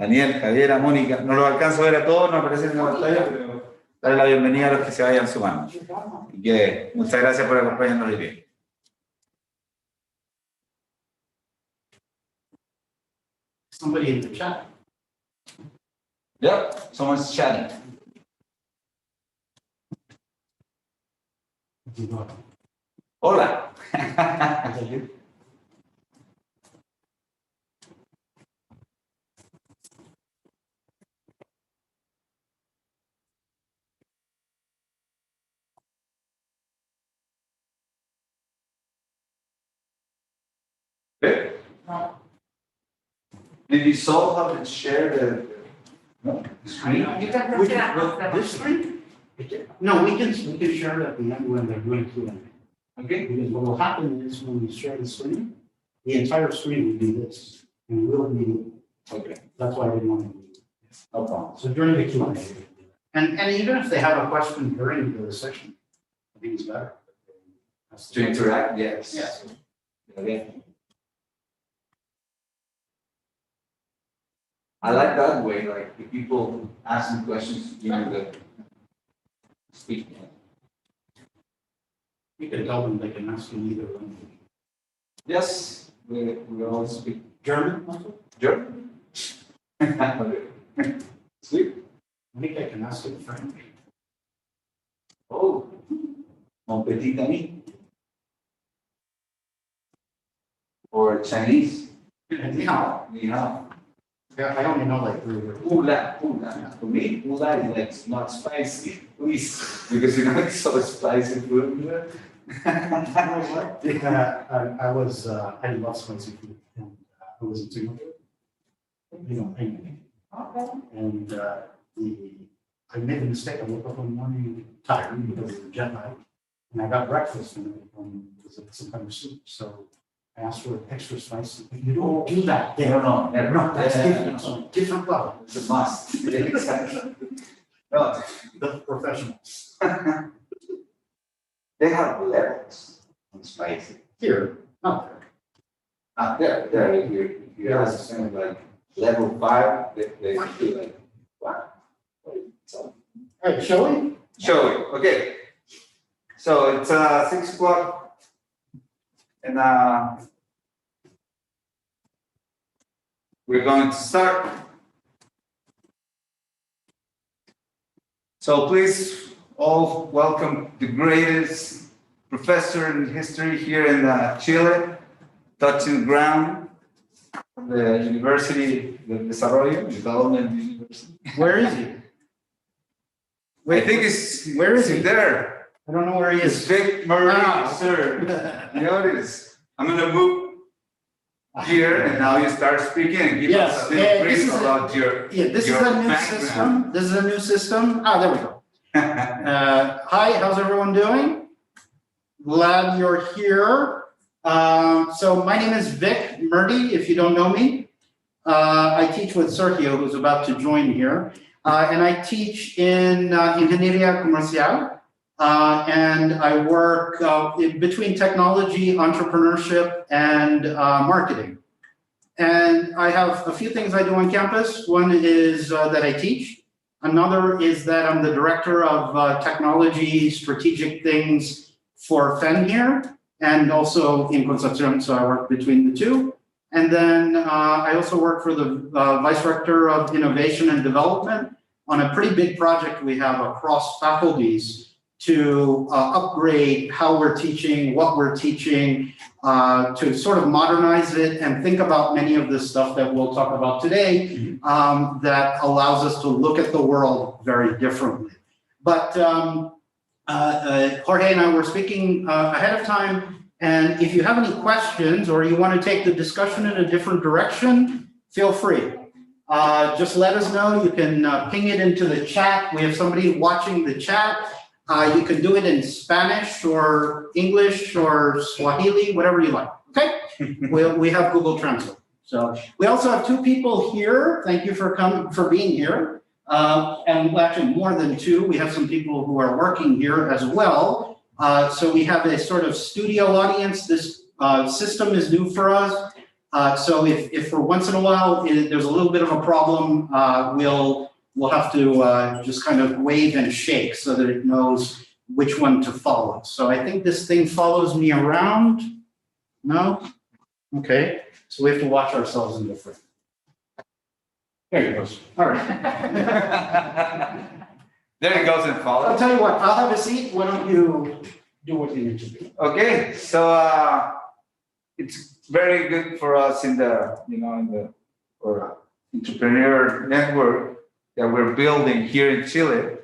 Daniel, Javiera, Mónica. No los alcanzo a ver a todos, no aparecen en la pantalla, pero darle la bienvenida a los que se vayan sumando. Y que muchas gracias por acompañarnos hoy día. Somebody in the chat. Yeah, someone's chatting. Hola. Good. Did you solve how to share the screen? This screen? No, we can share it at the end when they're doing Q&A. Okay. Because what will happen is when we share the screen, the entire screen will be this, and we'll be. Okay. That's why I didn't want to do it. No problem. So during the Q&A, and even if they have a question during the session, I think it's better. To interact, yes. Yes. Okay. I like that way, like the people asking questions, you know, the speak. You can tell them they can ask in either language. Yes, we all speak German also? German. Sweet. I think I can ask in French. Oh, mon petit ami. Or Chinese. Ni hao. Ni hao. Yeah, I only know like 3 words. Ula, ula. To me, ula is like not spicy, please, because you know it's so spicy food. Yeah, I love spicy food, and I was in Singapore. You know, and I made a mistake. I woke up one morning tired because of the jet lag, and I got breakfast and it was some kind of soup. So I asked for extra spicy. You don't do that. No, That's different. Different level. It's a must. Exactly. No, The professionals they have levels on spicy. here, not there. There, you ask something like level 5, they feel like, wow. So, All right, shall we? show you, okay. So it's 6 o'clock, and we're going to start. So please all welcome the greatest professor in history here in Chile, touching the ground, the University of Desarrollo, Development University. Where is he? I think it's, where is he? there. I don't know where he It's is. Vic Murray, Ah. sir. You know it is. I'm gonna move here, and now you start speaking and give Yes, us a little this brief is a- about your. Yeah, this is your a new background. system. This is a new system. Ah, there we go. Hi, how's everyone doing? Glad you're here. So my name is Vic Murdy, if you don't know me. I teach with Sergio, who's about to join here. And I teach in Ingeniería Comercial. And I work between technology, entrepreneurship, and marketing. And I have a few things I do on campus. One is that I teach. Another is that I'm the director of technology, strategic things for FEN here, and also in Concepcion, so I work between the two. And then I also work for the vice rector of innovation and development on a pretty big project we have across faculties to upgrade how we're teaching, what we're teaching, to sort of modernize it and think about many of the stuff that we'll talk about today that allows us to look at the world very differently. But Jorge and I were speaking ahead of time, and if you have any questions or you want to take the discussion in a different direction, feel free. Just let us know. You can ping it into the chat. We have somebody watching the chat. You can do it in Spanish or English or Swahili, whatever you like, okay? we have Google Translate. So we also have 2 people here. Thank you for being here. And actually more than 2. We have some people who are working here as well. So we have a sort of studio audience. This system is new for us. So if for once in a while there's a little bit of a problem, we'll have to just kind of wave and shake so that it knows which one to follow. So I think this thing follows me around. No? Okay. So we have to watch ourselves in the frame. There it goes. All right. There it goes and I'll follows. tell you what, I'll have a seat. Why don't you do what you need to do? Okay, so it's very good for us in the, or entrepreneur network that we're building here in Chile.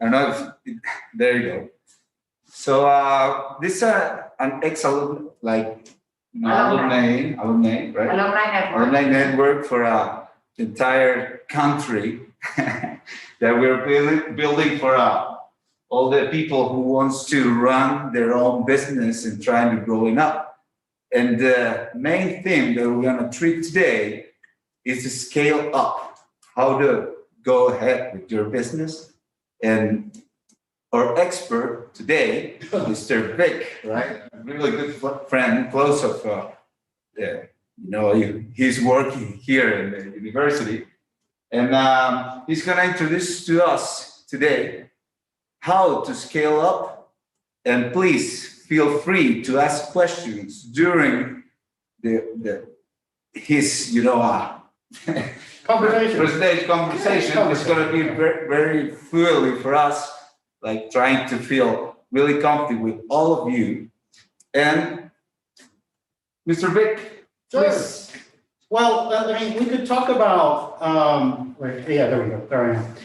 I don't know if, there you go. So this is an ex-alumni, alumni, right? Alumni network. Alumni network for the entire country that we're building for all the people who wants to run their own business and trying to growing up. And the main theme that we're gonna treat today is to scale up, how to go ahead with your business. And our expert today, Mr. Vic, right? A really good friend, close of, he's working here in the university. And he's gonna introduce to us today how to scale up. And please feel free to ask questions during his conversation. It's going to be very, very fluidly for us, like trying to feel really comfortable with all of you. And Mr. Vic, please. Well, I mean, we could talk about, there we go, there I am.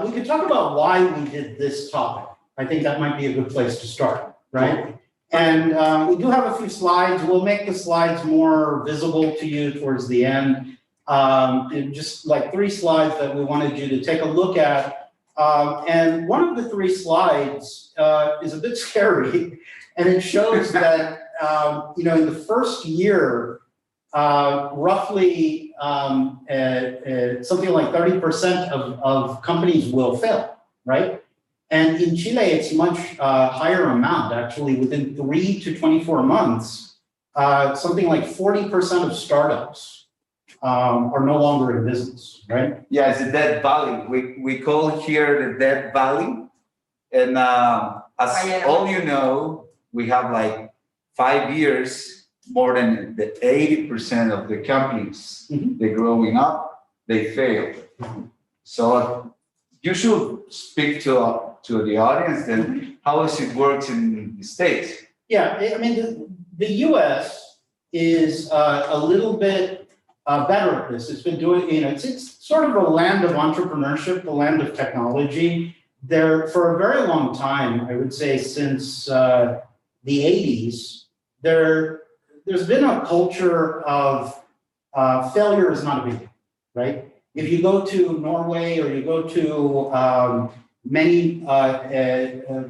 We could talk about why we did this topic. I think that might be a good place to start, right? And we do have a few slides. We'll make the slides more visible to you towards the end. And just like 3 slides that we wanted you to take a look at. And one of the 3 slides is a bit scary, and it shows that, in the first year, roughly something like 30% of companies will fail, right? And in Chile, it's much higher amount, actually. Within 3 to 24 months, something like 40% of startups are no longer in business, right? Yeah, it's a dead valley. We call here the dead valley. And as all you know, we have like 5 years, more than the 80% of the companies, they're growing up, they fail. So you should speak to the audience then how does it work in the States? Yeah, I mean, the US is a little bit better at this. It's been doing, it's sort of a land of entrepreneurship, the land of technology. There, for a very long time, I would say since the 80s, there's been a culture of failure is not a big deal, right? If you go to Norway or you go to many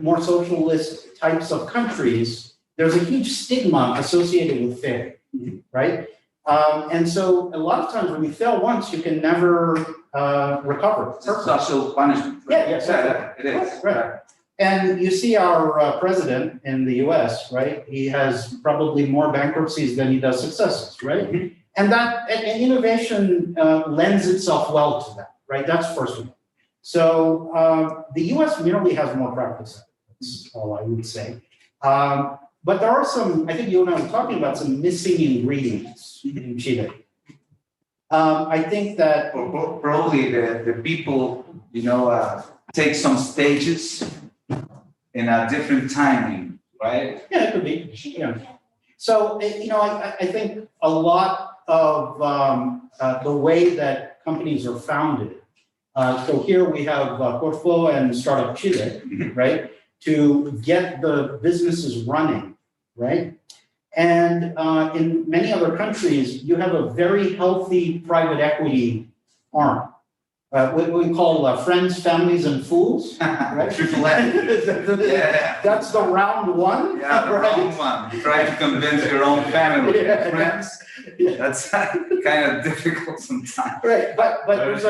more socialist types of countries, there's a huge stigma associated with failure, right? And so a lot of times when you fail once, you can never recover. It's social punishment. Right? Yes, it is. Right. And you see our president in the US, right? He has probably more bankruptcies than he does successes, right? And that and innovation lends itself well to that, right? That's first of all. So the US merely has more practice. That's all I would say. But there are some, I think you and I were talking about some missing ingredients in Chile. I think that probably the people, take some stages in a different timing, right? Yeah, it could be. Yeah. So, I think a lot of the way that companies are founded. So here we have Corfo and Startup Chile, right? To get the businesses running, right? And in many other countries, you have a very healthy private equity arm. What we call friends, families, and fools, right? Triple F. Yeah. That's the round one. Yeah, the right? round one. You try to convince your own family and friends. Yeah. That's kind of difficult sometimes. Right, but there's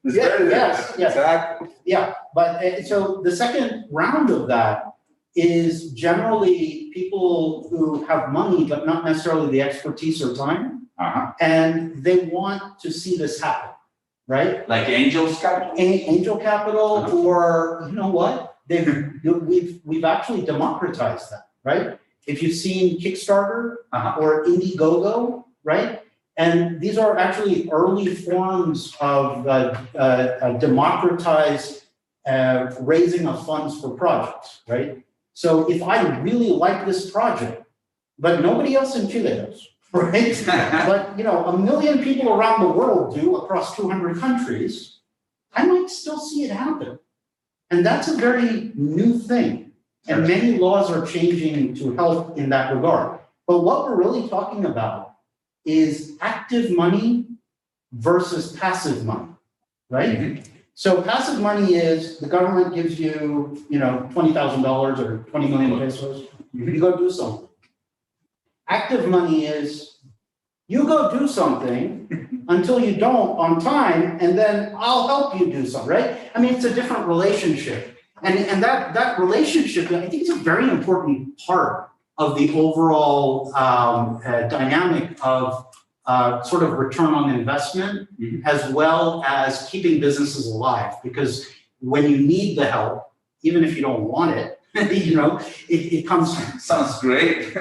yes. Exactly. Yeah, but so the second round of that is generally people who have money, but not necessarily the expertise or time. And they want to see this happen, right? Like angels capital? Angel capital, or you know what? We've actually democratized that, right? If you've seen Kickstarter or Indiegogo, right? And these are actually early forms of democratized raising of funds for projects, right? So if I really like this project, but nobody else in Chile does, right? But you know, 1 million people around the world do across 200 countries, I might still see it happen. And that's a very new thing. And many laws are changing to help in that regard. But what we're really talking about is active money versus passive money, right? So passive money is the government gives you, you know, $20,000 or 20 million pesos. You go do something. Active money is you go do something until you don't on time, and then I'll help you do something, right? I mean, it's a different relationship. And that relationship, I think, is a very important part of the overall dynamic of sort of return on investment, as well as keeping businesses alive. Because when you need the help, even if you don't want it, you know, it comes. Sounds great.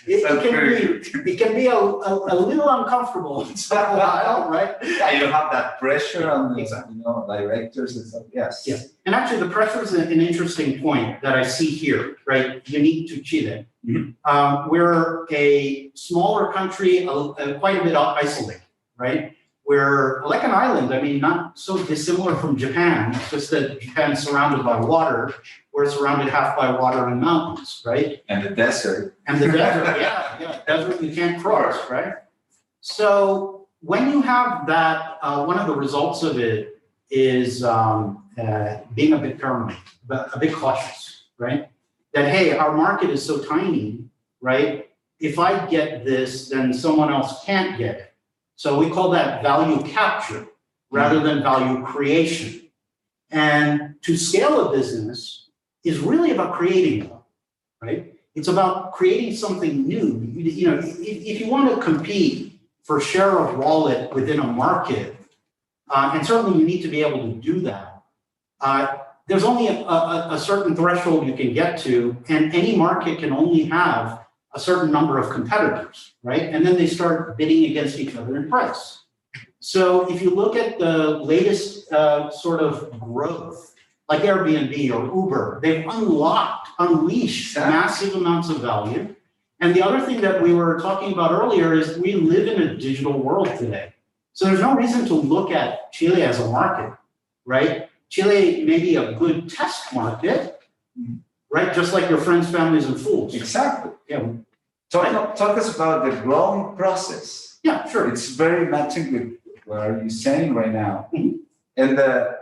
It can be a little uncomfortable once in a while, right? Yeah, you don't have that pressure on the you know, directors and stuff. Yes. Yes. And actually, the pressure is an interesting point that I see here, right? Unique to Chile. We're a smaller country, quite a bit isolated, right? We're like an island. I mean, not so dissimilar from Japan, just that Japan's surrounded by water. We're surrounded half by water and mountains, right? And the desert. And the desert, yeah, desert you can't cross, right? So when you have that, one of the results of it is being a bit paranoid, but a bit cautious, right? That, hey, our market is so tiny, right? If I get this, then someone else can't get it. So we call that value capture rather than value creation. And to scale a business is really about creating one, right? It's about creating something new. You know, if you want to compete for share of wallet within a market, and certainly you need to be able to do that, there's only a certain threshold you can get to, and any market can only have a certain number of competitors, right? And then they start bidding against each other in price. So if you look at the latest sort of growth, like Airbnb or Uber, they've unleashed massive amounts of value. And the other thing that we were talking about earlier is we live in a digital world today. So there's no reason to look at Chile as a market, right? Chile may be a good test market, right? Just like your friends, families, and fools. Exactly. Yeah. Talk us about the growing process. Yeah, sure. It's very matching with what are you saying right now. And the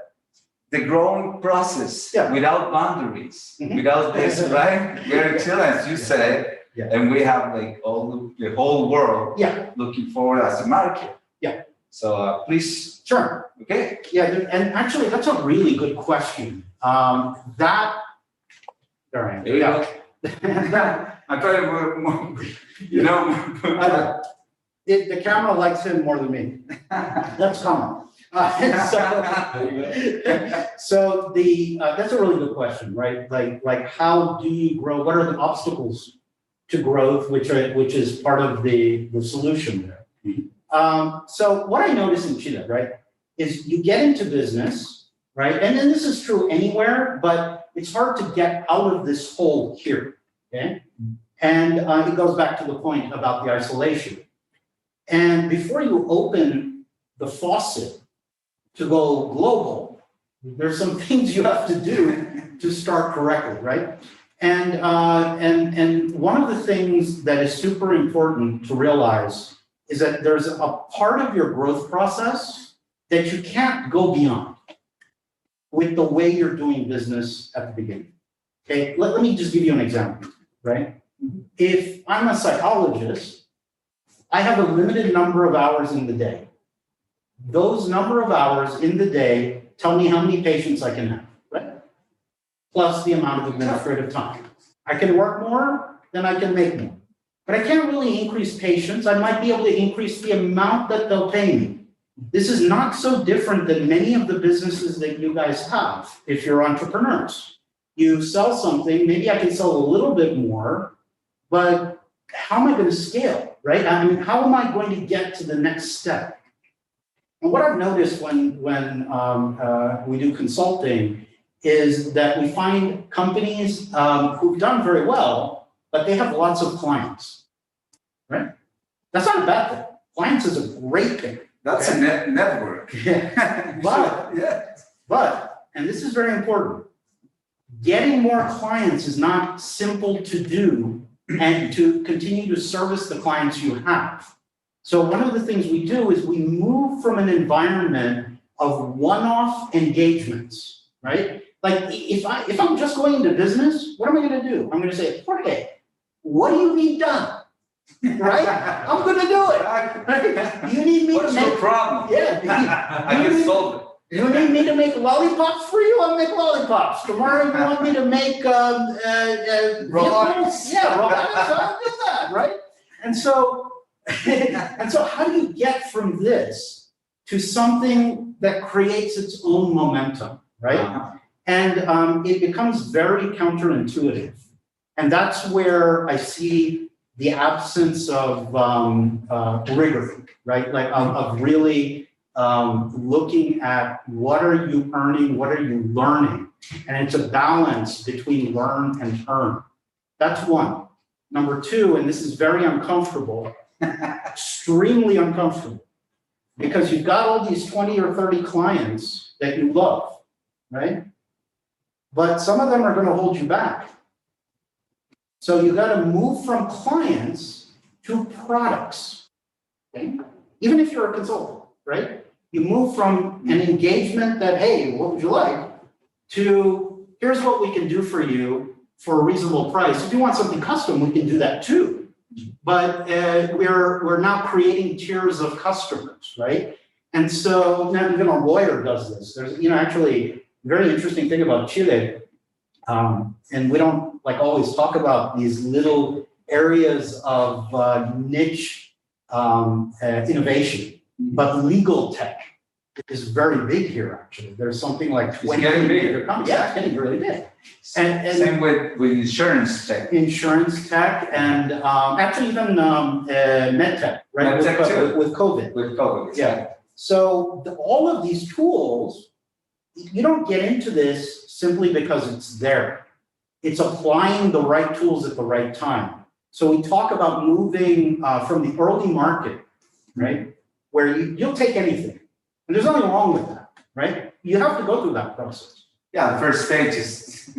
growing process without boundaries, without this, right? We're in Chile, as you said, and we have like the whole world looking forward as a market. Yeah. So please. Sure. Okay. Yeah, and actually, that's a really good question. There I am. There you go. I thought it would, you know. The camera likes him more than me. That's common. So that's a really good question, right? Like how do you grow? What are the obstacles to growth, which is part of the solution there? So what I notice in Chile, right, is you get into business, right? And then this is true anywhere, but it's hard to get out of this hole here, okay? And it goes back to the point about the isolation. And before you open the faucet to go global, there's some things you have to do to start correctly, right? And one of the things that is super important to realize is that there's a part of your growth process that you can't go beyond with the way you're doing business at the beginning. Okay, let me just give you an example, right? If I'm a psychologist, I have a limited number of hours in the day. Those number of hours in the day tell me how many patients I can have, right? plus the amount of administrative time. I can work more, then I can make more. But I can't really increase patients. I might be able to increase the amount that they'll pay me. This is not so different than many of the businesses that you guys have if you're entrepreneurs. You sell something, maybe I can sell a little bit more, but how am I going to scale, right? I mean, how am I going to get to the next step? And what I've noticed when we do consulting is that we find companies who've done very well, but they have lots of clients, right? That's not a bad thing. Clients is a great thing. That's a network. Yeah. Yeah. But, and this is very important, getting more clients is not simple to do and to continue to service the clients you have. So one of the things we do is we move from an environment of one-off engagements, right? Like if I'm just going into business, what am I going to do? I'm going to say, Jorge, what do you need done? Right? I'm going to do it. Right? You need me What's to make. your problem? Yeah. I can solve it. You need me to make lollipops for you? I'll make lollipops. Tomorrow you want me to make robotics? Yeah, robotics. I'll do that, right? And so, how do you get from this to something that creates its own momentum, right? Uh-huh. And it becomes very counterintuitive, and that's where I see the absence of rigor, right? Like of really looking at what are you earning, what are you learning, and it's a balance between learn and earn. That's one. Number two, and this is very uncomfortable, extremely uncomfortable, because you've got all these 20 or 30 clients that you love, right? But some of them are going to hold you back. So you got to move from clients to products, okay? Even if you're a consultant, right? You move from an engagement that, hey, what would you like, to here's what we can do for you for a reasonable price. If you want something custom, we can do that too. But we're now creating tiers of customers, right? And so now even a lawyer does this. There's, actually a very interesting thing about Chile, and we don't always talk about these little areas of niche innovation, but legal tech is very big here, actually. There's something like 20 getting bigger. bigger companies. Yeah, it's getting really big. And Same with insurance tech. insurance tech and actually even med tech, right? Med tech too. With COVID. With COVID. Yeah. So all of these tools, you don't get into this simply because it's there. It's applying the right tools at the right time. So we talk about moving from the early market, right? Where you'll take anything. And there's nothing wrong with that, right? You have to go through that process. Yeah, the first stage is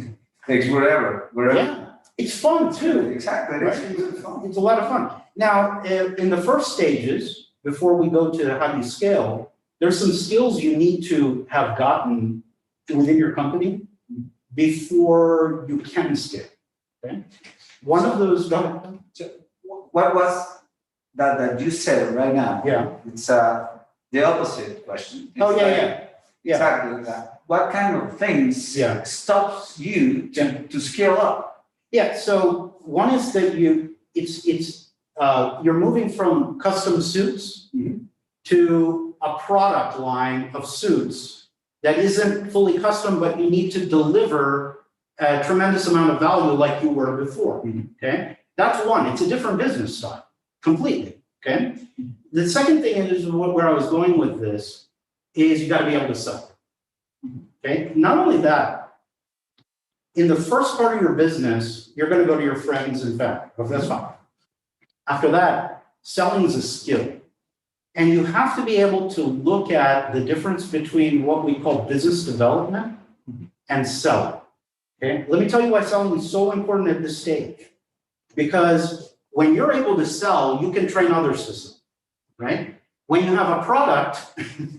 takes wherever. Yeah, it's fun too. Exactly. Right? It's a lot of fun. Now, in the first stages, before we go to how you scale, there's some skills you need to have gotten within your company before you can scale. Okay. One of those. What was that you said right now? Yeah. It's the opposite question. It's Oh yeah. Exactly that. What kind of things stops you to scale up? Yeah. So one is that you're moving from custom suits to a product line of suits that isn't fully custom, but you need to deliver a tremendous amount of value like you were before. Okay, that's one. It's a different business style completely. Okay. The second thing is where I was going with this is you got to be able to sell. Okay. Not only that, in the first part of your business, you're going to go to your friends and family. That's fine. After that, selling is a skill. And you have to be able to look at the difference between what we call business development and selling. Okay. Let me tell you why selling is so important at this stage. Because when you're able to sell, you can train others to sell, right? When you have a product,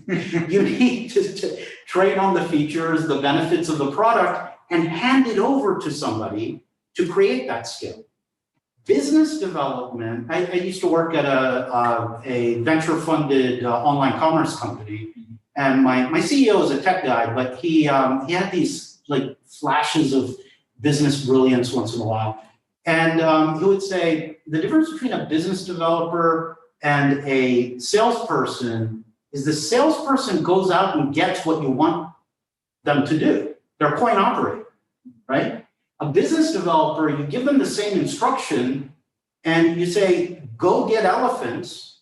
you need to train on the features, the benefits of the product, and hand it over to somebody to create that skill. Business development, I used to work at a venture-funded online commerce company, and my CEO is a tech guy, but he had these like flashes of business brilliance once in a while. And he would say, the difference between a business developer and a salesperson is the salesperson goes out and gets what you want them to do. They're a coin operator, right? A business developer, you give them the same instruction and you say, go get elephants,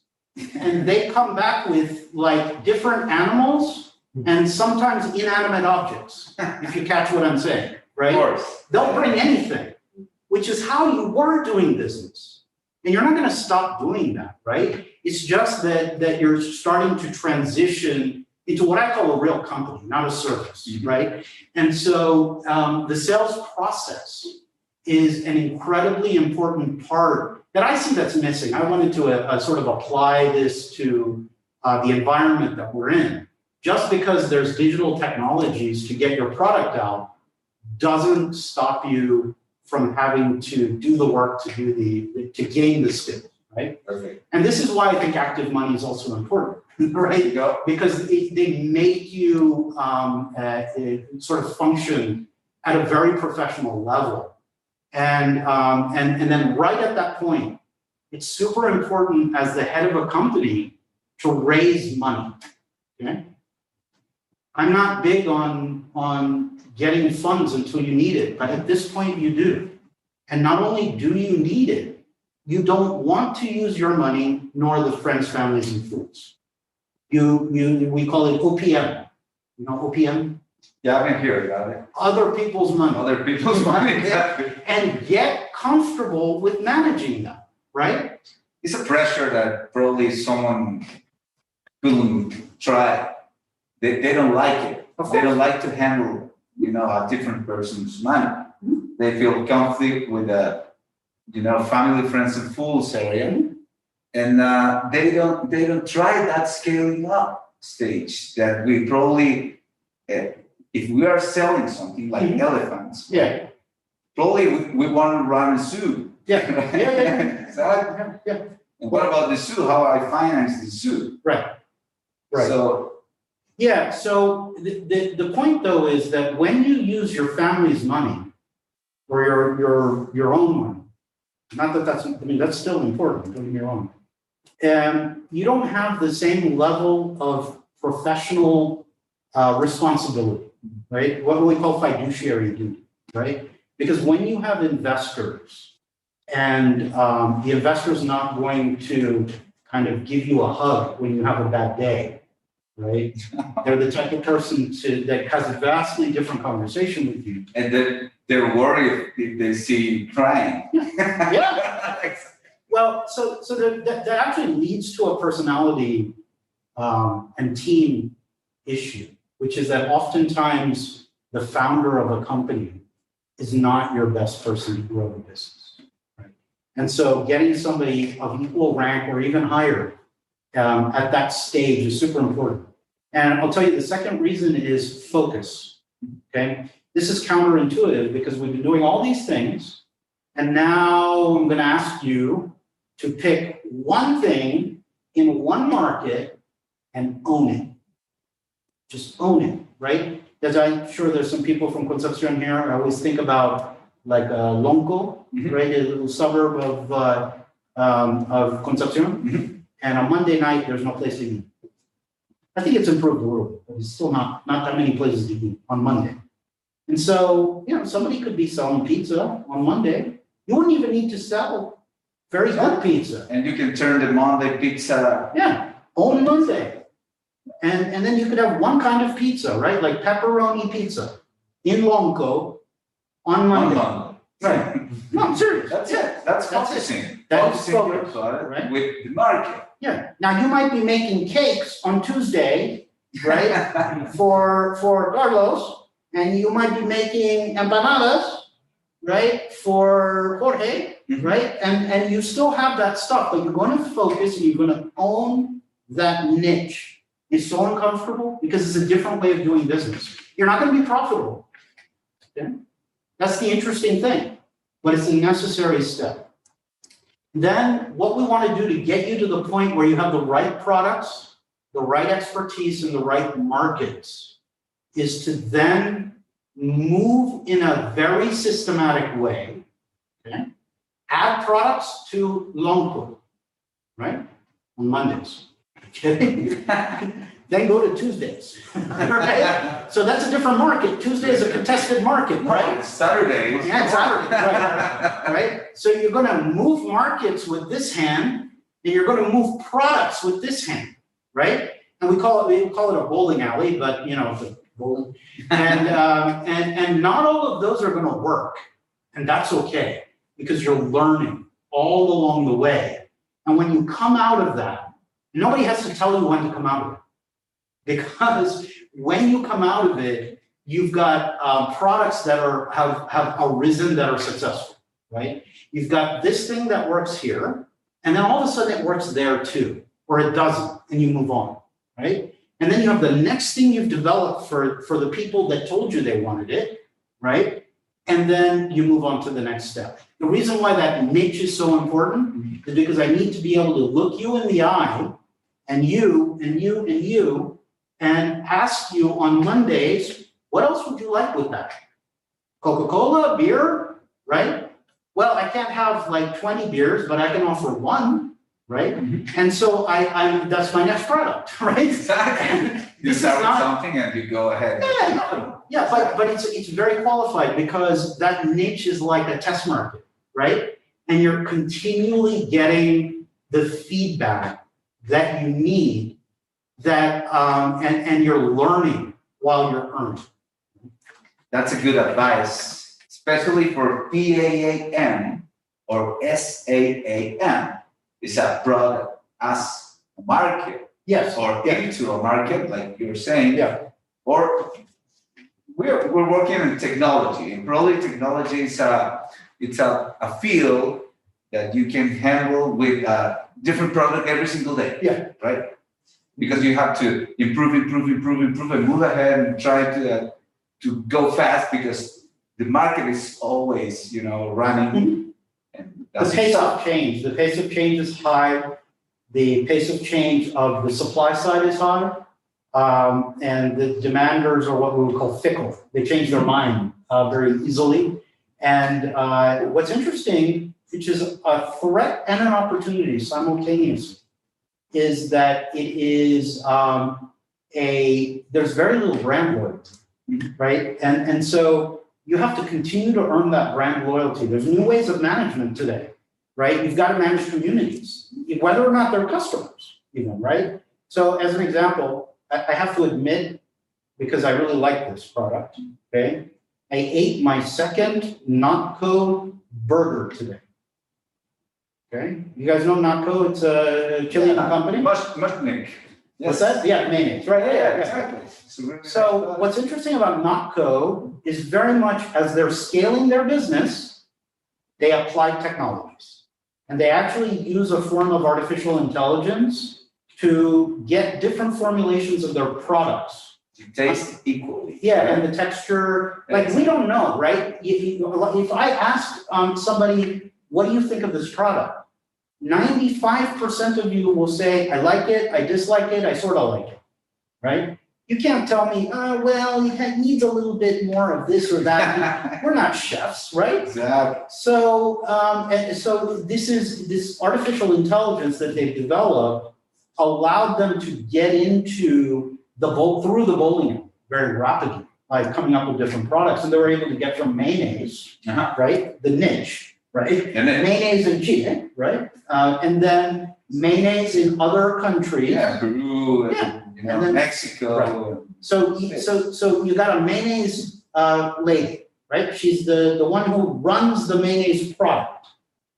and they come back with like different animals and sometimes inanimate objects, if you catch what I'm saying, right? Of course. They'll bring anything, which is how you were doing business. And you're not going to stop doing that, right? It's just that you're starting to transition into what I call a real company, not a service, right? And so the sales process is an incredibly important part that I see that's missing. I wanted to sort of apply this to the environment that we're in. Just because there's digital technologies to get your product out doesn't stop you from having to do the work to gain the skills, right? Perfect. And this is why I think active money is also important, right? Because they make you sort of function at a very professional level. And then right at that point, it's super important as the head of a company to raise money, okay? I'm not big on getting funds until you need it, but at this point you do. And not only do you need it, you don't want to use your money, nor the friends, families, and fools. We call it OPM. You know OPM? Yeah, I've been here, got it. Other people's money. Other people's money, exactly. And get comfortable with managing that, right? It's a pressure that probably someone couldn't try. They don't like it. They don't like to handle, a different person's money. They feel conflict with family, friends, and fools area, and they don't try that scaling up stage that we probably, if we are selling something like elephants, probably we want to run a zoo. Yeah. And what about the zoo? How I finance the zoo? Right. So. Yeah, so the point though is that when you use your family's money or your own money, not that that's still important, don't get me wrong, you don't have the same level of professional responsibility, right? What we call fiduciary duty, right? Because when you have investors and the investor's not going to kind of give you a hug when you have a bad day, right? They're the type of person that has a vastly different conversation with you. And they're worried if they see you crying. Yeah. Well, so that actually leads to a personality and team issue, which is that oftentimes the founder of a company is not your best person to grow the business. Right? And so getting somebody of equal rank or even higher at that stage is super important. And I'll tell you, the second reason is focus, okay? This is counterintuitive because we've been doing all these things, and now I'm gonna ask you to pick one thing in one market and own it. Just own it, right? Because I'm sure there's some people from Concepcion here. I always think about like Lonco, right? A little suburb of Concepcion. And on Monday night, there's no place to eat. I think it's improved a little bit, but it's still not that many places to eat on Monday. And so, somebody could be selling pizza on Monday. You wouldn't even need to sell very good pizza. And you can turn the Monday pizza. Yeah, own Monday. And then you could have one kind of pizza, right? Like pepperoni pizza in Lonco on Monday. Right. No, I'm serious. That's it. That's focusing. That is focusing focus, right? with the market. Yeah. Now you might be making cakes on Tuesday, right? for Carlos, and you might be making empanadas, right? For Jorge, right? And you still have that stuff, but you're going to focus and you're going to own that niche. It's so uncomfortable because it's a different way of doing business. You're not going to be profitable. Okay? That's the interesting thing, but it's a necessary step. Then what we want to do to get you to the point where you have the right products, the right expertise, and the right markets is to then move in a very systematic way, okay? Add products to loan pool, right? On Mondays. Okay? Then go to Tuesdays, right? So that's a different market. Tuesday is a contested market, right? It's Saturday. Yeah, it's Saturday, right? So you're gonna move markets with this hand, and you're gonna move products with this hand, right? And we call it a bowling alley, but you know, the bowling. And not all of those are gonna work, and that's okay, because you're learning all along the way. And when you come out of that, nobody has to tell you when to come out of it. Because when you come out of it, you've got products that have arisen that are successful, right? You've got this thing that works here, and then all of a sudden it works there too, or it doesn't, and you move on, right? And then you have the next thing you've developed for the people that told you they wanted it, right? And then you move on to the next step. The reason why that niche is so important is because I need to be able to look you in the eye, and you, and you, and you, and ask you on Mondays, what else would you like with that? Coca-Cola, beer, right? Well, I can't have like 20 beers, but I can offer one, right? And so I'm that's my next product, right? Exactly. You start with something and you go ahead. Yeah, but it's very qualified because that niche is like a test market, right? And you're continually getting the feedback that you need, that and you're learning while you're earning. That's a good advice, especially for PAAM or SAAM. It's a product as a market. Yes. Or into a market, like you were saying. Yeah. Or we're working in technology, and probably technology is it's a field that you can handle with a different product every single day. Yeah. Right? Because you have to improve, and move ahead and try to go fast because the market is always, running. Mm-hmm. And the pace of change is high. The pace of change of the supply side is high. And the demanders are what we would call fickle. They change their mind very easily. And what's interesting, which is a threat and an opportunity simultaneously, is that it is there's very little brand loyalty, right? And so you have to continue to earn that brand loyalty. There's new ways of management today, right? You've got to manage communities, whether or not they're customers, right? So as an example, I have to admit, because I really like this product, okay? I ate my second Notco burger today. Okay, you guys know Notco? It's a Chilean company. Mushnik. Yes. What's that? Yeah, mayonnaise, right? Yeah, exactly. So what's interesting about Notco is very much as they're scaling their business, they apply technologies. And they actually use a form of artificial intelligence to get different formulations of their products. To taste equally. Yeah, and the texture, like we don't know, right? If I ask somebody, what do you think of this product? 95% of you will say, I like it, I dislike it, I sort of like it, right? You can't tell me, well, it needs a little bit more of this or that. We're not chefs, right? Exactly. So, and so this artificial intelligence that they've developed allowed them to get into through the bowling alley very rapidly by coming up with different products. And they were able to get from mayonnaise, right? The niche, right? And then, mayonnaise in Chile, right? And then mayonnaise in other countries. Yeah, Peru, and then, Mexico. Right. So you got a mayonnaise lady, right? She's the one who runs the mayonnaise product.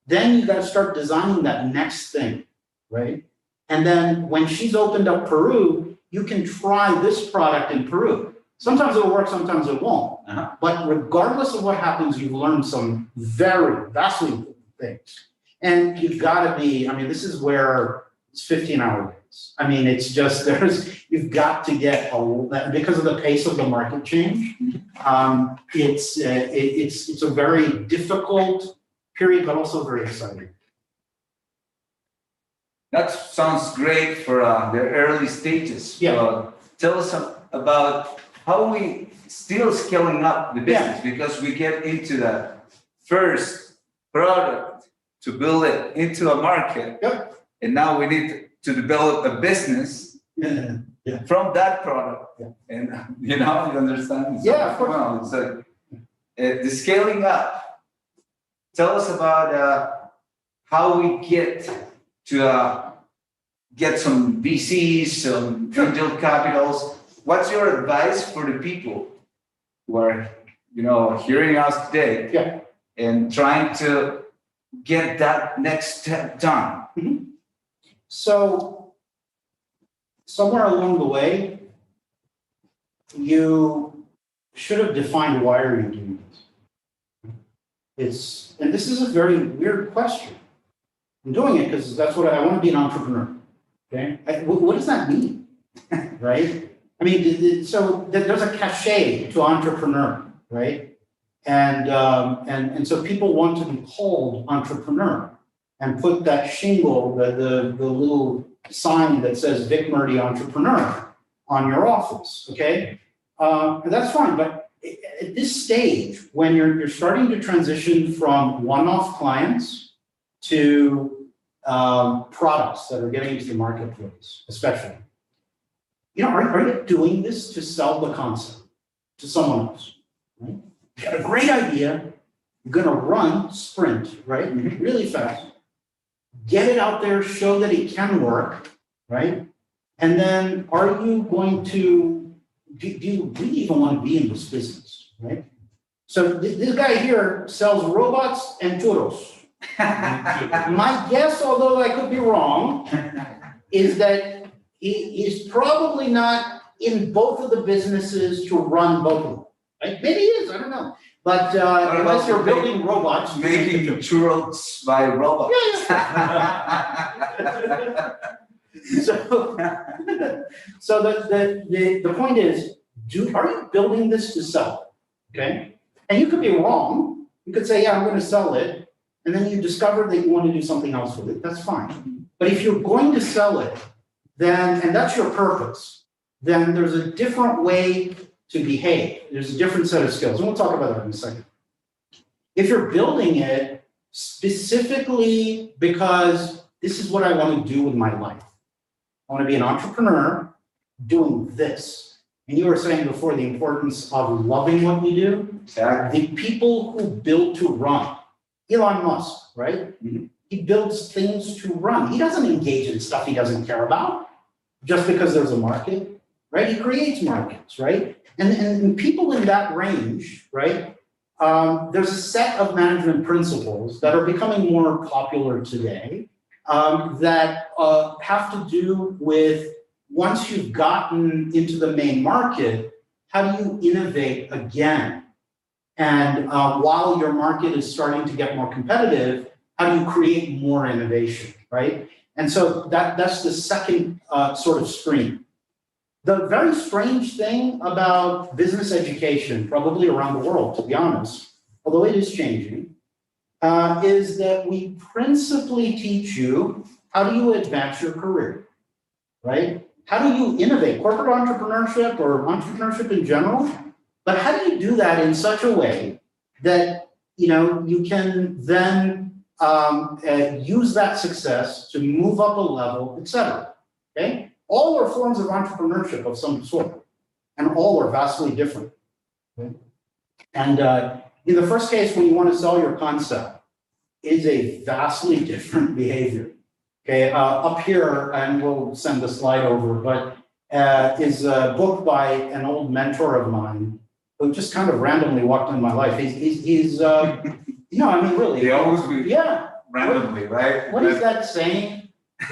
Then you got to start designing that next thing, right? And then when she's opened up Peru, you can try this product in Peru. Sometimes it'll work, sometimes it won't. But regardless of what happens, you've learned some very vastly important things. And you've got to be, this is where it's 15-hour days. It's just, you've got to get, because of the pace of the market change, it's a very difficult period, but also very exciting. That sounds great for the early stages. Yeah. Tell us about how are we still scaling up the business? Because we get into the first product to build it into a market. Yep. And now we need to develop a business from that product. Yeah. And you understand? Yeah, of course. Well, it's like the scaling up. Tell us about how we get to get some VCs, some angel capitals. What's your advice for the people who are, hearing us today? Yeah. And trying to get that next step done? Mm-hmm. So somewhere along the way, you should have defined why are you doing this. And this is a very weird question. I'm doing it because that's what I want to be an entrepreneur. Okay, what does that mean, right? I mean, so there's a cachet to entrepreneur, right? And so people want to be called entrepreneur and put that shingle, the little sign that says Vic Murdy Entrepreneur on your office, okay? And that's fine, but at this stage, when you're starting to transition from one-off clients to products that are getting into the marketplace, especially, are you doing this to sell the concept to someone else, right? You got a great idea, you're gonna sprint, right? Really fast. Get it out there, show that it can work, right? And then are you going to, do you really even want to be in this business, right? So this guy here sells robots and churros. My guess, although I could be wrong, is that he's probably not in both of the businesses to run both of them. Right? Maybe he is, I don't know. But unless you're building robots. Making churros by robots. So the point is, are you building this to sell? Okay? And you could be wrong. You could say, yeah, I'm going to sell it. And then you discover that you want to do something else with it. That's fine. But if you're going to sell it, then, and that's your purpose, then there's a different way to behave. There's a different set of skills. And we'll talk about that in a second. If you're building it specifically because this is what I want to do with my life. I want to be an entrepreneur doing this. And you were saying before the importance of loving what you do. Exactly. The people who build to run. Elon Musk, right? Mm-hmm. He builds things to run. He doesn't engage in stuff he doesn't care about just because there's a market, right? He creates markets, right? And people in that range, right? There's a set of management principles that are becoming more popular today that have to do with once you've gotten into the main market, how do you innovate again? And while your market is starting to get more competitive, how do you create more innovation, right? And so that's the second sort of stream. The very strange thing about business education, probably around the world, to be honest, although it is changing, is that we principally teach you how do you advance your career, right? How do you innovate? Corporate entrepreneurship or entrepreneurship in general, but how do you do that in such a way that you can then use that success to move up a level, et cetera, okay? All are forms of entrepreneurship of some sort, and all are vastly different. Okay? And in the first case, when you want to sell your concept, is a vastly different behavior. Okay, up here, and we'll send the slide over, but is a book by an old mentor of mine who just kind of randomly walked into my life. He's I mean, really. They always randomly, right? What is that saying?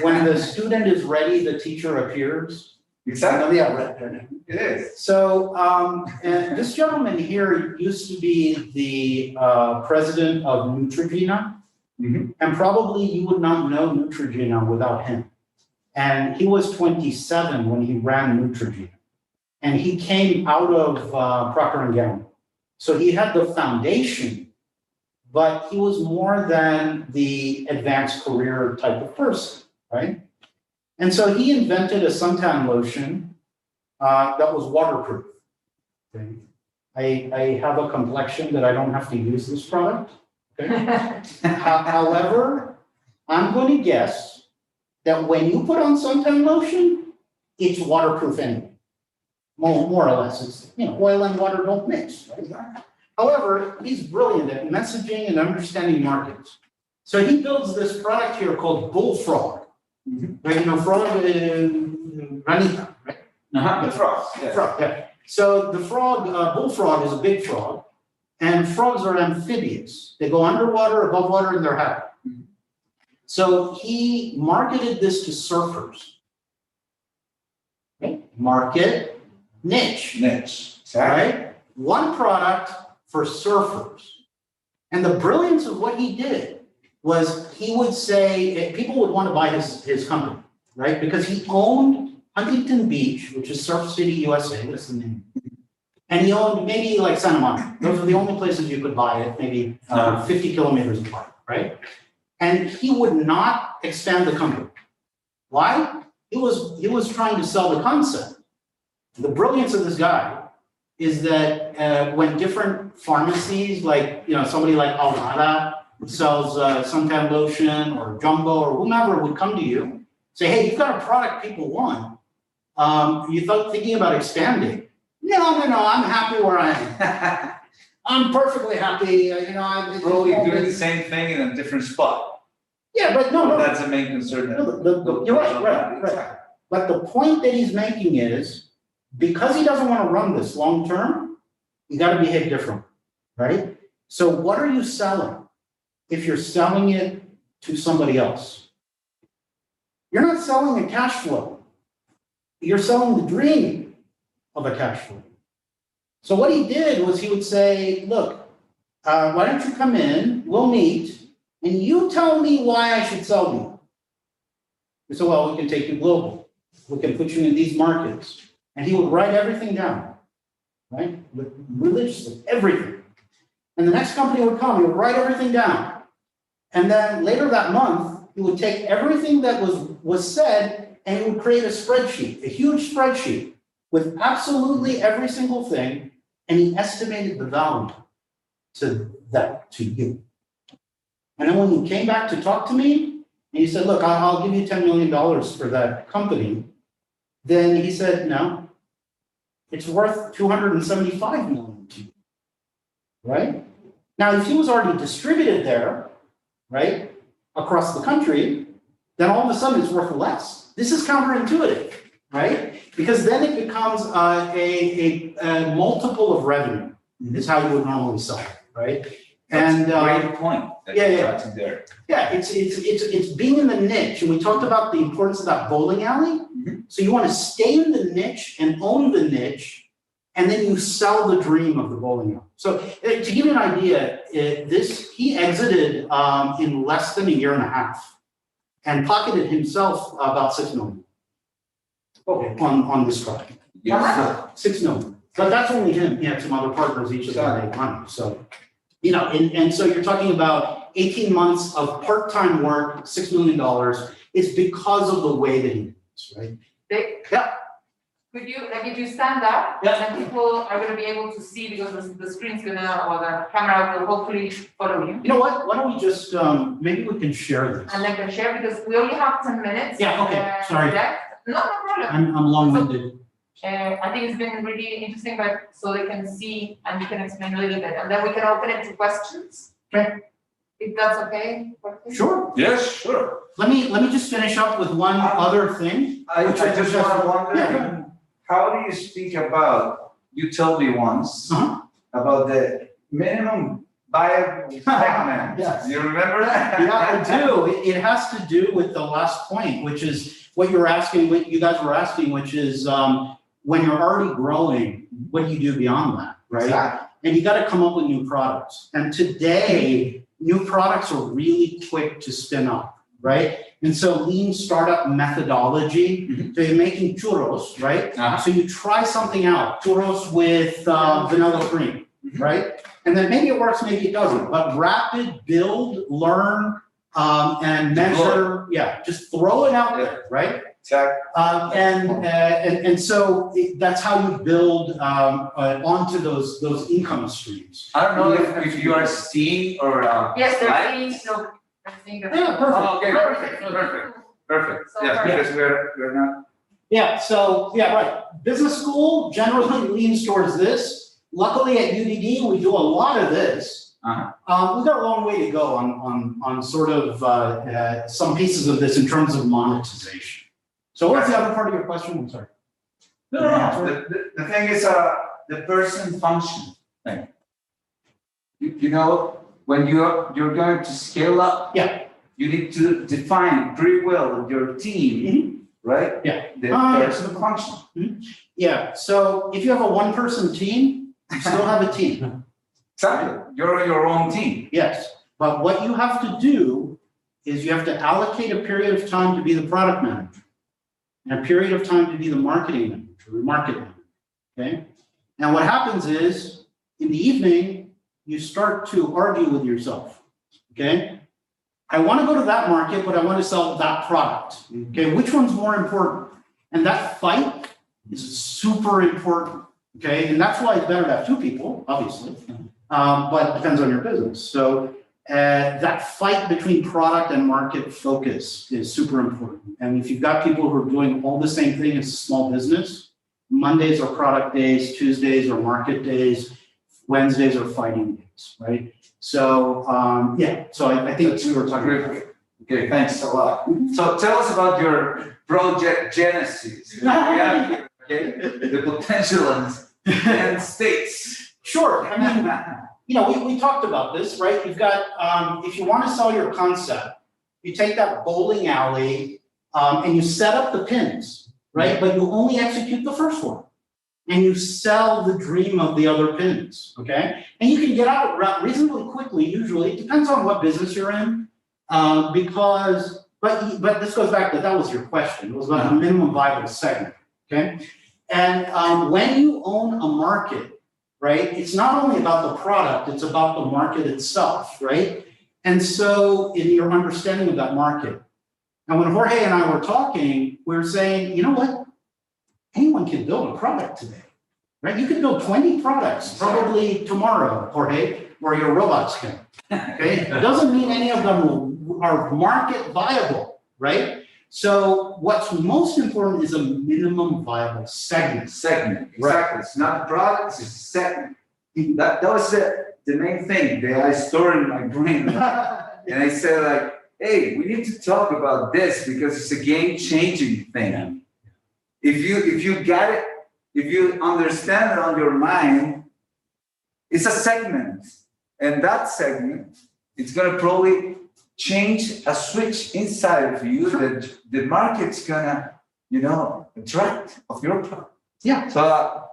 When the student is ready, the teacher appears. Exactly. Yeah, right. It is. So, and this gentleman here used to be the president of Neutrogena. Mm-hmm. And probably you would not know Neutrogena without him. And he was 27 when he ran Neutrogena. And he came out of Procter & Gamble. So he had the foundation, but he was more than the advanced career type of person, right? And so he invented a suntan lotion that was waterproof. Okay. I have a complexion that I don't have to use this product. Okay. However, I'm going to guess that when you put on suntan lotion, it's waterproof anyway. More or less, it's, oil and water don't mix, right? However, he's brilliant at messaging and understanding markets. So he builds this product here called Bullfrog. Right, frog, ranita, right? The frogs. Yeah. Frog, yeah. So the frog, bullfrog is a big frog, and frogs are amphibious. They go underwater, above water, and they're happy. So he marketed this to surfers. Okay? Market, niche. Niche. Right? One product for surfers. And the brilliance of what he did was he would say, people would want to buy his company, right? Because he owned Huntington Beach, which is Surf City, USA, that's the name. And he owned maybe like Santa Monica. Those are the only places you could buy it, maybe 50 kilometers apart, right? And he would not expand the company. Why? He was trying to sell the concept. The brilliance of this guy is that when different pharmacies, like somebody like Alumni sells suntan lotion or Jumbo or whomever would come to you, say, hey, you've got a product people want. You thought thinking about expanding. No, I'm happy where I am. I'm perfectly happy. Probably doing the same thing in a different spot. Yeah, but no. That's the main concern. You're right. But the point that he's making is, because he doesn't want to run this long term, you got to behave different, right? So what are you selling? If you're selling it to somebody else, you're not selling a cash flow. You're selling the dream of a cash flow. So what he did was he would say, look, why don't you come in, we'll meet, and you tell me why I should sell you. He said, well, we can take you global. We can put you in these markets. And he would write everything down, right? Religiously, everything. And the next company would come, he would write everything down. And then later that month, he would take everything that was said and he would create a spreadsheet, a huge spreadsheet with absolutely every single thing. And he estimated the value to you. And then when he came back to talk to me, and he said, look, I'll give you $10 million for that company. Then he said, no, it's worth $275 million to you, right? Now, if he was already distributed there, right, across the country, then all of a sudden it's worth less. This is counterintuitive, right? Because then it becomes a multiple of revenue is how you would normally sell it, right? That's a great point. There. Yeah, it's being in the niche, and we talked about the importance of that bowling alley. So you want to stay in the niche and own the niche, and then you sell the dream of the bowling alley. So to give you an idea, he exited in less than a year and a half, and pocketed himself about $6 million. On this project. Yeah. $6 million. But that's only him. He had some other partners, each of them made money. So, and so you're talking about 18 months of part-time work, $6 million. It's because of the way that he did this, right? Vic? Yeah. Could you, if you stand up, Yeah. then people are going to be able to see because the screen's going to, or the camera will hopefully follow you. You know what? Why don't we just, maybe we can share this. And then can share because we only have 10 minutes. Yeah, okay, sorry. Left. No problem. I'm long-winded. I think it's been really interesting, but so they can see and you can explain a little bit, and then we can open it to questions. Okay. If that's okay. Sure. Yes, sure. Let me just finish up with one other thing. I just want to wonder, Yeah. how do you speak about, you told me once, about the minimum viable segment. Yes. You remember that? Yeah, I do. It has to do with the last point, which is what you're asking, what you guys were asking, which is when you're already growing, what do you do beyond that, right? Exactly. And you got to come up with new products. And today, new products are really quick to spin up, right? And so lean startup methodology, so you're making churros, right? So you try something out, churros with vanilla cream, right? And then maybe it works, maybe it doesn't, but rapid build, learn, and measure, just throw it out there, right? Exactly. And so that's how you build onto those income streams. I don't know if you are seeing or Yes, they're live. seeing, no, they're seeing the. Yeah, perfect. Oh, okay, perfect. So Yeah, perfect. because we're not. Yeah, so, yeah, right. Business school generally leans towards this. Luckily at UDD, we do a lot of this. Uh-huh. We've got a long way to go on sort of some pieces of this in terms of monetization. So what's the other part of your question? I'm sorry. No. The thing is, the person function thing. You know, when you're going to scale up. Yeah. You need to define pretty well your team, right? Yeah. The person function. Yeah, so if you have a one-person team, you still have a team. Exactly. You're your own team. Yes, but what you have to do is you have to allocate a period of time to be the product manager, and a period of time to be the marketing manager, the market manager, okay? And what happens is, in the evening, you start to argue with yourself, okay? I want to go to that market, but I want to sell that product, okay? Which one's more important? And that fight is super important, okay? And that's why it's better to have two people, obviously, but it depends on your business. So that fight between product and market focus is super important. And if you've got people who are doing all the same thing as a small business, Mondays are product days, Tuesdays are market days, Wednesdays are fighting days, right? So, yeah, so I think we were talking about. Okay, thanks a lot. So tell us about your project genesis. Yeah, okay, the potential and states. Sure, I mean, we talked about this, right? You've got, if you want to sell your concept, you take that bowling alley and you set up the pins, right? But you only execute the first one. And you sell the dream of the other pins, okay? And you can get out reasonably quickly, usually. It depends on what business you're in, but this goes back to, that was your question. It was about the minimum viable segment, okay? And when you own a market, right, it's not only about the product, it's about the market itself, right? And so in your understanding of that market, and when Jorge and I were talking, we were saying, you know what? Anyone can build a product today, right? You could build 20 products probably tomorrow, Jorge, or your robots can, okay? It doesn't mean any of them are market viable, right? So what's most important is a minimum viable segment. Segment, exactly. It's not products, it's a segment. That was the main thing that I stored in my brain. And I said like, hey, we need to talk about this because it's a game-changing thing. Yeah. If you get it, if you understand it on your mind, it's a segment. And that segment, it's gonna probably change a switch inside of you that the market's gonna, attract of your product. Yeah. So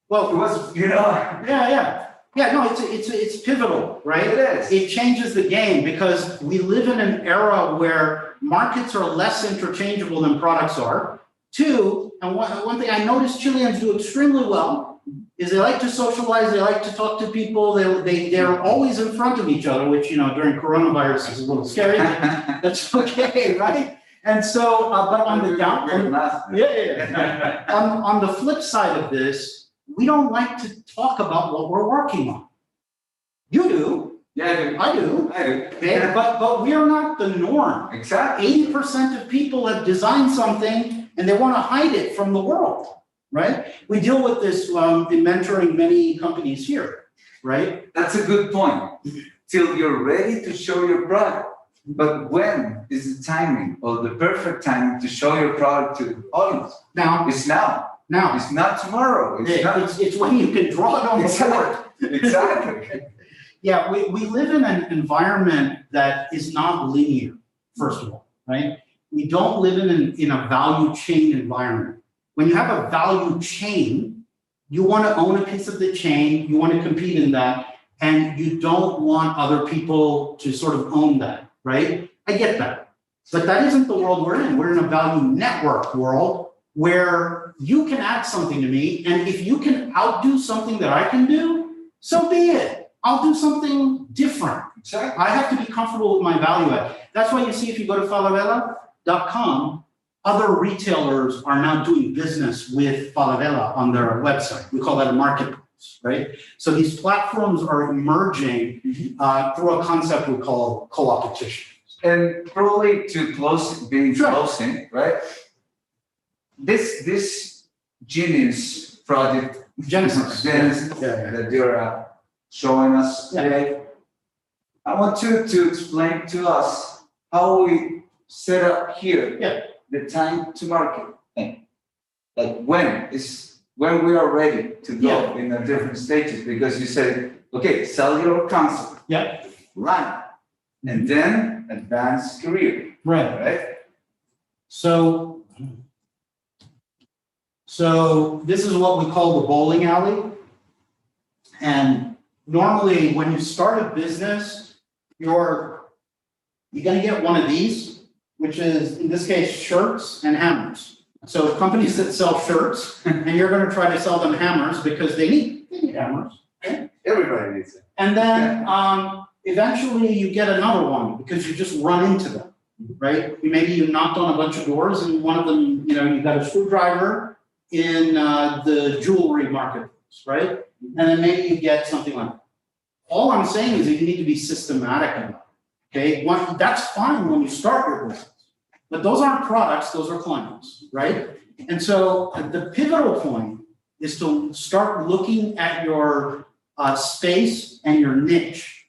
Well, it was, Yeah, no, it's pivotal, right? It is. It changes the game because we live in an era where markets are less interchangeable than products are. Two, and one thing I noticed Chileans do extremely well is they like to socialize, they like to talk to people, they're always in front of each other, which, during coronavirus is a little scary, but that's okay, right? And so, but on the down, on the flip side of this, we don't like to talk about what we're working on. You do. Yeah, I do. Okay, but we are not the norm. Exactly. 80% of people have designed something and they want to hide it from the world, right? We deal with this in mentoring many companies here, right? That's a good point. Till you're ready to show your product. But when is the timing or the perfect time to show your product to the audience? Now, It's now. It's not tomorrow. it's when you can draw it on the board. Exactly. Yeah, we live in an environment that is not linear, first of all, right? We don't live in a value chain environment. When you have a value chain, you want to own a piece of the chain, you want to compete in that, and you don't want other people to sort of own that, right? I get that. But that isn't the world we're in. We're in a value network world where you can add something to me, and if you can outdo something that I can do, so be it. I'll do something different. Exactly. I have to be comfortable with my value add. That's why you see if you go to falabella.com, other retailers are now doing business with Falabella on their website. We call that a marketplace, right? So these platforms are emerging through a concept we call co-opetition. And probably to Sure. closing, right? This genius project, Genesis. that you're showing us today, I want you to explain to us how we set up here the time to market thing. Like when we are ready to go in the different stages, because you said, okay, sell your concept, run, and then advance career, right? So this is what we call the bowling alley. And normally when you start a business, you're gonna get one of these, which is, in this case, shirts and hammers. So companies that sell shirts, and you're gonna try to sell them hammers because they need hammers. Okay? Everybody needs it. And then eventually you get another one because you just run into them, right? Maybe you knocked on a bunch of doors and one of them, you got a screwdriver in the jewelry marketplace, right? And then maybe you get something like that. All I'm saying is that you need to be systematic about it, okay? That's fine when you start your business, but those aren't products, those are clients, right? And so the pivotal point is to start looking at your space and your niche.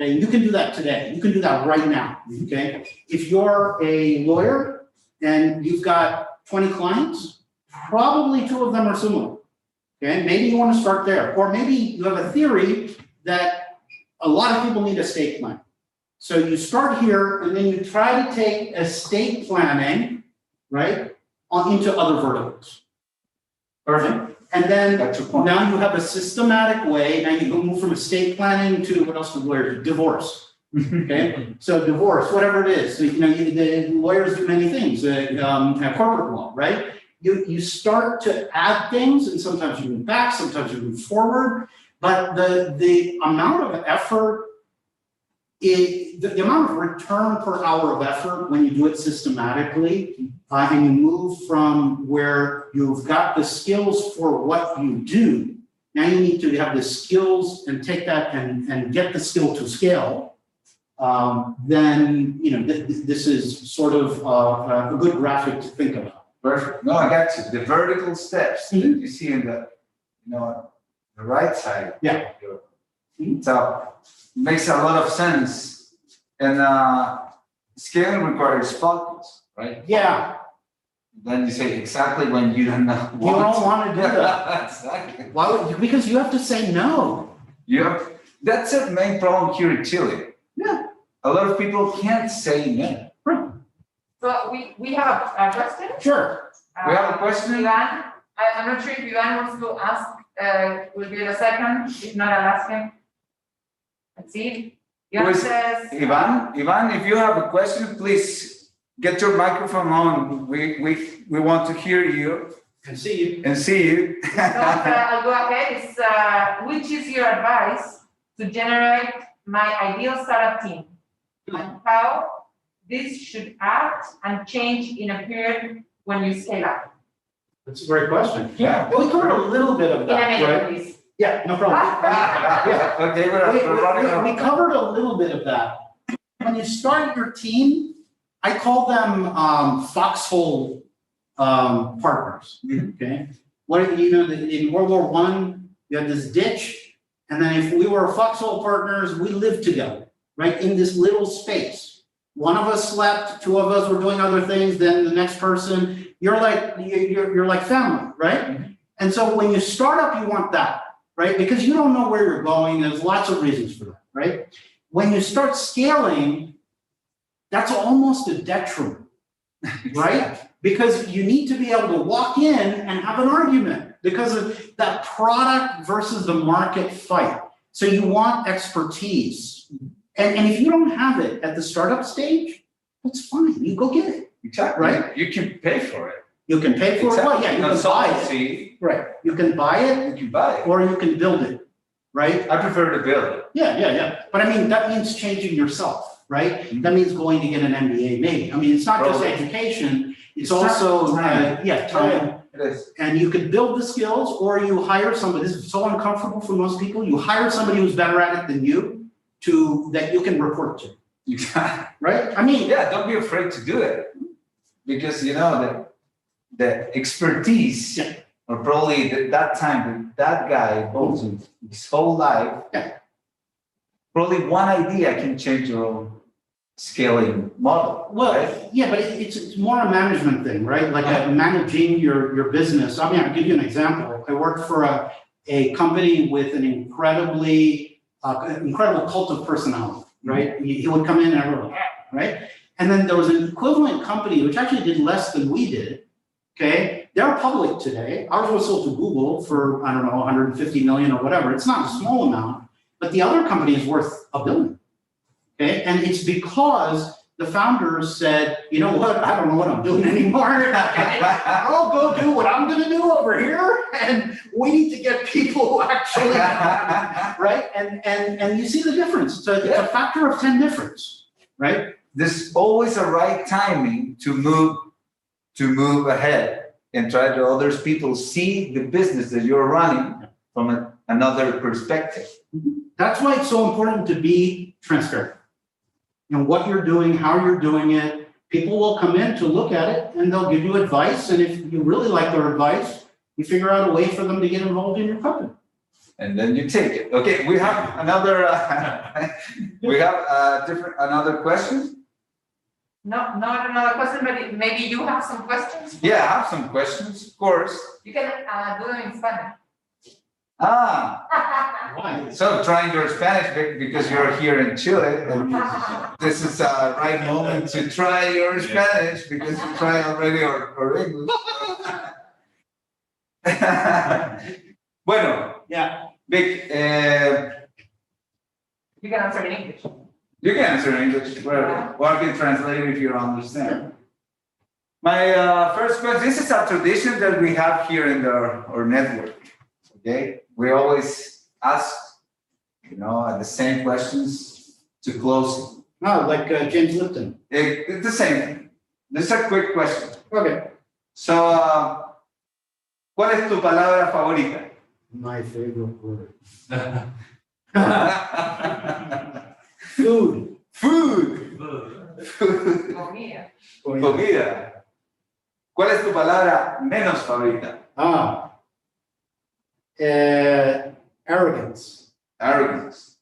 Okay, you can do that today. You can do that right now. Okay, if you're a lawyer and you've got 20 clients, probably 2 of them are similar. Okay, maybe you want to start there, or maybe you have a theory that a lot of people need estate planning. So you start here, and then you try to take estate planning, right, into other verticals. Perfect. And then now you have a systematic way. Now you move from estate planning to what else do lawyers do? Divorce. Okay, so divorce, whatever it is. So, the lawyers do many things. Corporate law, right? You start to add things, and sometimes you move back, sometimes you move forward. But the amount of effort, the amount of return per hour of effort when you do it systematically, and you move from where you've got the skills for what you do, now you need to have the skills and take that and get the skill to scale. Then this is sort of a good graphic to think about. Perfect. No, I got you. The vertical steps that you see in the right side. Yeah. So makes a lot of sense. And scaling requires focus, right? Yeah. Then you say exactly when you don't know You don't want to do that. Exactly. Why would, because you have to say no. That's the main problem here in Chile. Yeah. A lot of people can't say no. Right. So we have a question. Sure. We have a question? Ivan, I'm not sure if Ivan wants to ask, will be the second. If not, I'll ask him. Let's see. Ivan says. Ivan, if you have a question, please get your microphone on. We want to hear you. And see you. And see you. So, I'll go ahead. It's, which is your advice to generate my ideal startup team, and how this should act and change in a period when you scale up? That's a great question. Yeah. We covered a little bit of In a that, minute, right? please. Yeah, no problem. Yeah. Okay, we're running out. We covered a little bit of that. When you start your team, I call them foxhole partners. Okay. In World War I, you had this ditch, and then if we were foxhole partners, we lived together, right, in this little space. One of us slept, 2 of us were doing other things, then the next person, you're like family, right? And so when you start up, you want that, right? Because you don't know where you're going. There's lots of reasons for that, right? When you start scaling, that's almost a detriment, right? Because you need to be able to walk in and have an argument because of that product versus the market fight. So you want expertise. And if you don't have it at the startup stage, that's fine. You go get it. Exactly. Right? You can pay for it. You can pay for it. Well, yeah, you can buy it. Consultancy, Right. You can buy it you can buy it. or you can build it. Right? I prefer to build it. Yeah. But I mean, that means changing yourself, right? That means going to get an MBA, maybe. I mean, it's not just Probably. education. It's also, time. time. It is. And you could build the skills, or you hire somebody, this is so uncomfortable for most people, you hire somebody who's better at it than you that you can report to, right? I mean, Yeah, don't be afraid to do it. Because you know the expertise, Yeah. or probably that time that guy goes in his whole life, Yeah. probably one idea can change your own scaling model. well, right? yeah, but it's more a management thing, right? Like managing your business. I mean, I'll give you an example. I worked for a company with an incredible cult of personality, right? He would come in and everyone, right? And then there was an equivalent company which actually did less than we did. Okay, they're public today. Ours was sold to Google for, I don't know, 150 million or whatever. It's not a small amount, but the other company is worth $1 billion. Okay, and it's because the founders said, you know what, I don't know what I'm doing anymore. I'll go do what I'm gonna do over here, and we need to get people who actually, right? And you see the difference. It's a factor of 10 difference, right? There's always a right timing to move ahead and try to others people see the business that you're running from another perspective. That's why it's so important to be transparent. And what you're doing, how you're doing it. People will come in to look at it and they'll give you advice. And if you really like their advice, you figure out a way for them to get involved in your company. And then you take it. Okay, we have another, another question. No, not another question, but maybe you have some questions? Yeah, I have some questions, of course. You can do them in Spanish. Why? So trying your Spanish because you're here in Chile, and this is a right moment to try your Spanish because you try already or English. Bueno, Yeah. Vic, You can answer in English. you can answer in English, or I can translate if you don't understand. My first question, this is a tradition that we have here in our network, okay? We always ask, the same questions to close. Oh, like James Lipton. It's the same. This is a quick question. Okay. So, ¿cuál es tu palabra favorita? My favorite word. Food. Food. Comida. Comida. ¿Cuál es tu palabra menos favorita? Arrogance. Arrogance.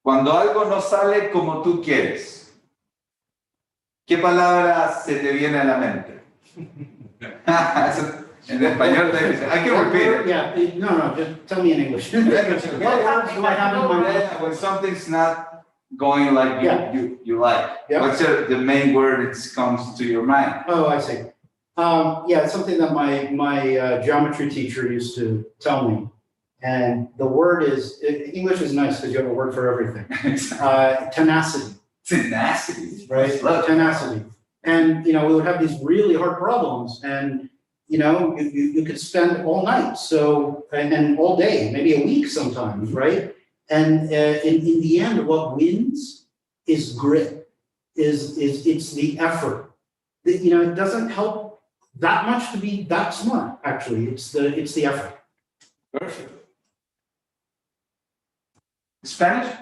Cuando algo no sale como tú quieres, ¿qué palabra se te viene a la mente? En español, I can repeat it. Yeah, no, just tell me in English. What words do I have in mind? When something's not going like you like, Yeah. what's the main word that comes to your mind? Oh, I see. It's something that my geometry teacher used to tell me. And the word is, English is nice because you have a word for everything. Tenacity. Tenacity. Right? Tenacity. And, we would have these really hard problems and, you could spend all night. So, and all day, maybe a week sometimes, right? And in the end, what wins is grit, it's the effort. It doesn't help that much to be that smart, actually. It's the effort. Perfect. Spanish?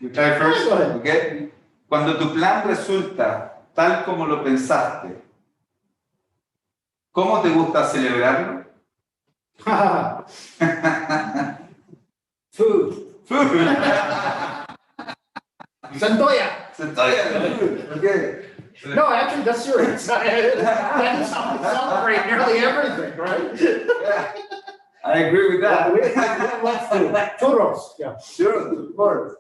You try first, Go ahead. okay? Cuando tu plan resulta tal como lo pensaste, ¿cómo te gusta celebrarlo? Food. Food. Santoya. Food. Okay. No, actually, that's serious. That is how we celebrate nearly everything, right? Yeah, I agree with that. Let's do churros. Yeah. Sure, of course.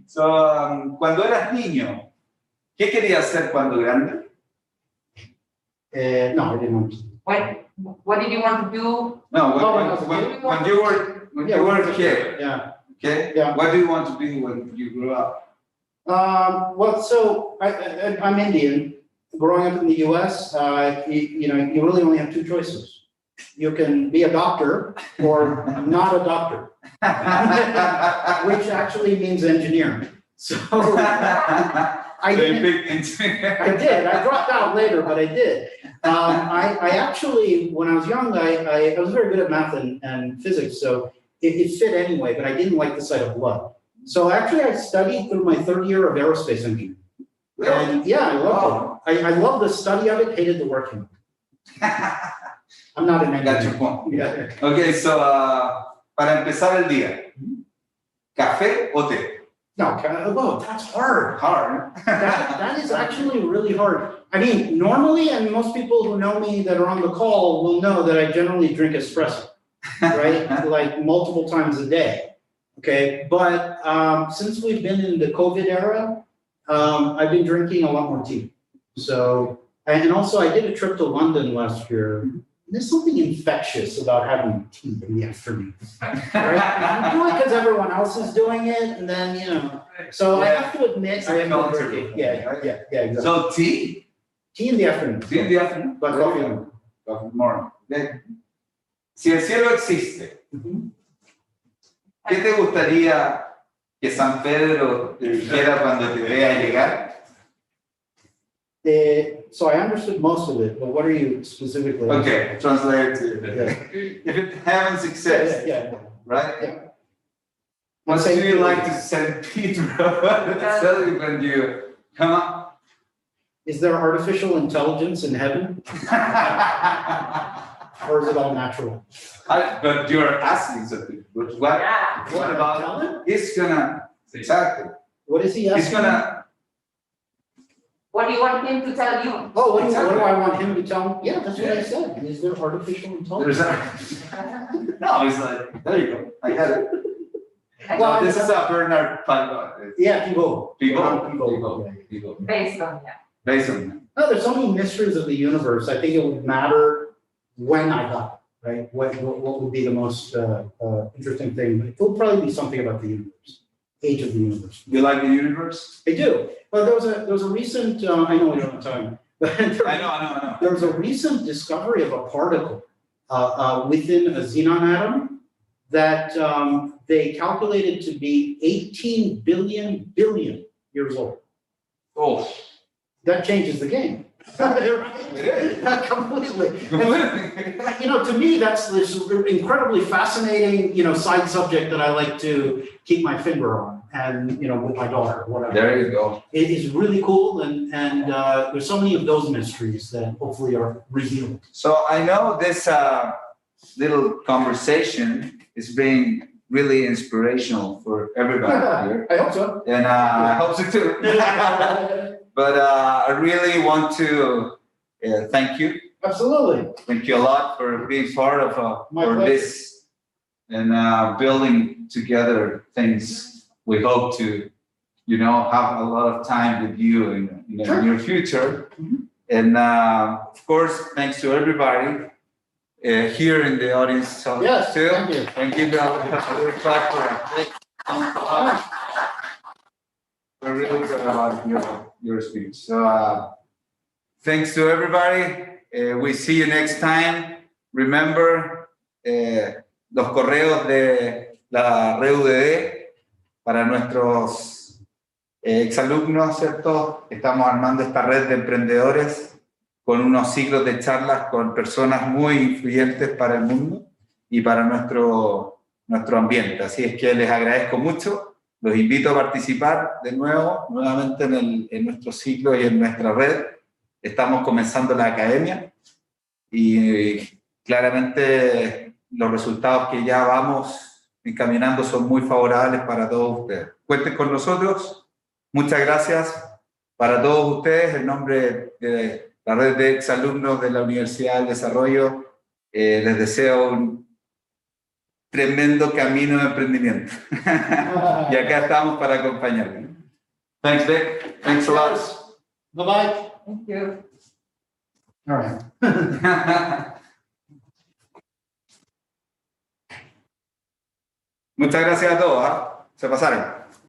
So, cuando eras niño, ¿qué querías ser cuando grande? No, I didn't want to. What did you want to do? No, when you were a kid, Yeah. okay? Yeah. What do you want to be when you grow up? Well, so I'm Indian. Growing up in the U.S., you really only have two choices. You can be a doctor or not a doctor, which actually means engineer. So I So you didn't, picked I did. I dropped out later, but I did. I actually, when I was young, I was very good at math and physics, so it fit anyway, but I didn't like the sight of blood. So actually, I studied through my third year of aerospace engineering. And yeah, I loved it. I loved the study of it, hated the working. I'm not an Got your engineer. point. Yeah. Okay, so para empezar el día, ¿café o té? No, whoa, that's hard. Hard. That is actually really hard. I mean, normally, and most people who know me that are on the call will know that I generally drink espresso, right? Like multiple times a day. Okay, but since we've been in the COVID era, I've been drinking a lot more tea. So, and also I did a trip to London last year. There's something infectious about having tea in the afternoon, right? You do it because everyone else is doing it, and then, you know. So I have to admit, I am not drinking. Yeah, exactly. So tea? Tea in the afternoon. Tea in the afternoon? But coffee in the morning. Coffee in the morning. Okay. Si el cielo existe, ¿qué te gustaría que San Pedro te dijera cuando te vea llegar? So I understood most of it, but what are you specifically? Okay, translate it. Yeah. If it heavens exist, Yeah. right? Yeah. What Saint do you Peter. like to send Peter to tell you when you come up? Is there artificial intelligence in heaven, or is it all natural? But you're asking something. What Yeah. about Tell him? he's gonna exactly? What is he asking? He's gonna What do you want him to tell you? Oh, what do I want him to tell me? Yeah, that's what I said. Is there artificial intelligence? no, he's like, there you go. I got it. Well, No, this is a Bernard Palma. Yeah, people. People. Based on that. Based on that. No, there's so many mysteries of the universe. I think it would matter when I got it, right? What would be the most interesting thing? It will probably be something about the universe, age of the universe. You like the universe? I do. Well, there was a recent, I know we don't have time, but I know. there was a recent discovery of a particle within a xenon atom that they calculated to be 18 billion years old. Oh. That changes the game. Completely. And, you know, to me, that's this incredibly fascinating, you know, side subject that I like to keep my finger on, and, you know, with my daughter, whatever. There you go. It is really cool, and there's so many of those mysteries that hopefully are revealed. So I know this little conversation is being really inspirational for everybody here. I hope so. And I hope so too. But I really want to thank you. Absolutely. Thank you a lot for being part of My for pleasure. this and building together things. We hope to, you know, have a lot of time with you in the Sure. near future. Mhm. And of course, thanks to everybody here in the audience too. Yes, thank you. And give a little clap for we're really good about your speech. So thanks to everybody. We see you next time. Remember los correos de la red UDD para nuestros exalumnos, ¿cierto? Estamos armando esta red de emprendedores con unos ciclos de charlas con personas muy influyentes para el mundo y para nuestro ambiente. Así es que les agradezco mucho. Los invito a participar nuevamente en nuestro ciclo y en nuestra red. Estamos comenzando la academia y claramente los resultados que ya vamos encaminando son muy favorables para todos ustedes. Cuenten con nosotros. Muchas gracias para todos ustedes. En nombre de la red de exalumnos de la Universidad del Desarrollo, les deseo un tremendo camino de emprendimiento. Y acá estamos para acompañarles. Thanks, Vic. Thanks a lot. Bye-bye. Thank you. All right. Muchas gracias a todos. Se pasaron.